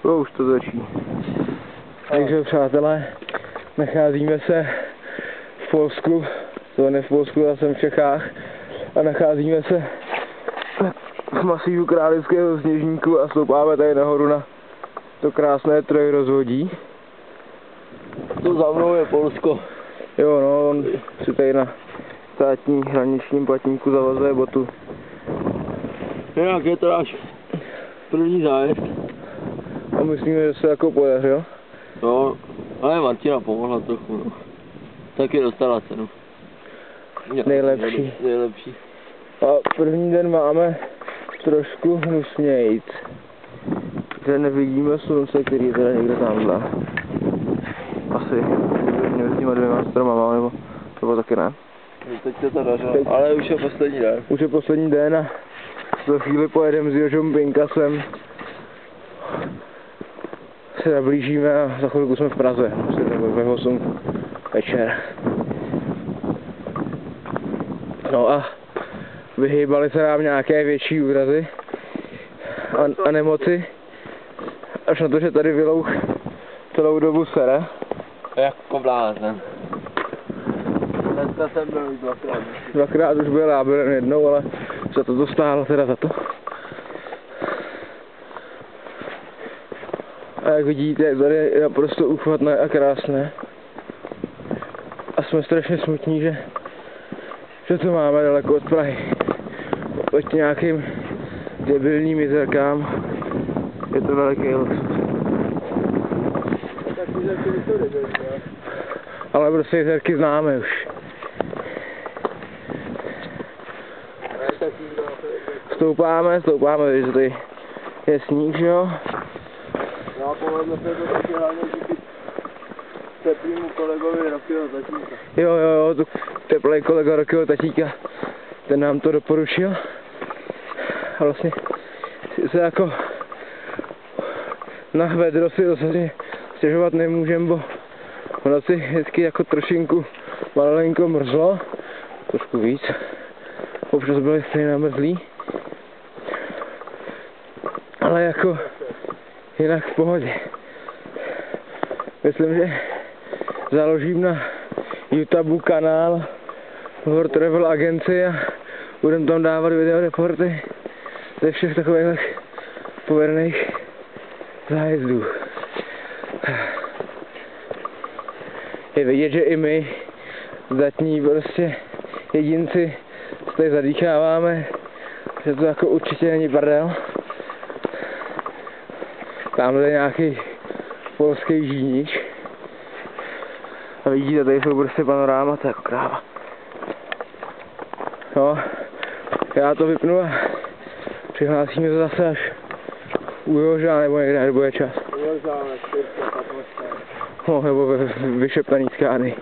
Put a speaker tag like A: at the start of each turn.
A: Už to začí. Takže přátelé, nacházíme se v Polsku, to ne v Polsku, já jsem v Čechách, a nacházíme se v masívu Králického Sněžníku a stoupáme tady nahoru na to krásné trojrozvodí.
B: To za mnou je Polsko.
A: Jo, no, on si tady na státní hraničním patníku zavazuje botu.
B: Jinak je to náš první zájezd.
A: A myslíme, že se jako podařil.
B: No, ale Martina pomohla trochu, no. Taky dostala cenu.
A: Nejlepší.
B: Nejlepší.
A: A první den máme trošku hnusnějc. Že nevidíme slunce, který je teda někde tamhle. Asi mezi těma dvěma stromama, nebo taky ne.
B: Teď se to dařilo, ale už je poslední den.
A: Už je poslední den a za chvíli pojedeme s Jožom Pinkasem. Se nablížíme a za chvilku jsme v Praze. Ve 8 večer. No a vyhýbaly se nám nějaké větší úrazy a nemoci. Až na to, že tady vylouch celou dobu sere.
B: Jako blázen. Dneska jsem byl už dvakrát.
A: Dvakrát už byl, já byl jen jednou, ale za to stálo teda za to. A jak vidíte, tady je naprosto úchvatné a krásné. A jsme strašně smutní, že to máme daleko od Prahy. Od nějakým debilním jezerkám je to veliký luxus. Ale prostě jezerky známe už. Stoupáme, takže tady je sníh, že jo?
B: Já povedl se to taky hlavně díky teplýmu kolegovi Rockyho tatíka.
A: Jo, to teplý kolega Rockyho tatíka, ten nám to doporučil. A vlastně se jako na vedro si dosadně stěžovat nemůžem, bo v noci vždycky jako trošinku malinko mrzlo, trošku víc. Občas byli stejně namrzlí. Ale jako jinak v pohodě. Myslím, že založím na YouTube kanál World Travel Agency a budem tam dávat videoreporty ze všech takových povedených zájezdů. Je vidět, že i my, zdatní prostě jedinci, se tady zadýcháváme, že to jako určitě není prdel. Tamhle je nějaký polský žínič. A vidíte, tady jsou prostě panoráma, to je jako kráva. No, já to vypnu a přihlásíme to zase až u Joža, nebo někde, nebo je čas.
B: Joža, na 4, 15.
A: No, nebo ve vyšeptaný tkány.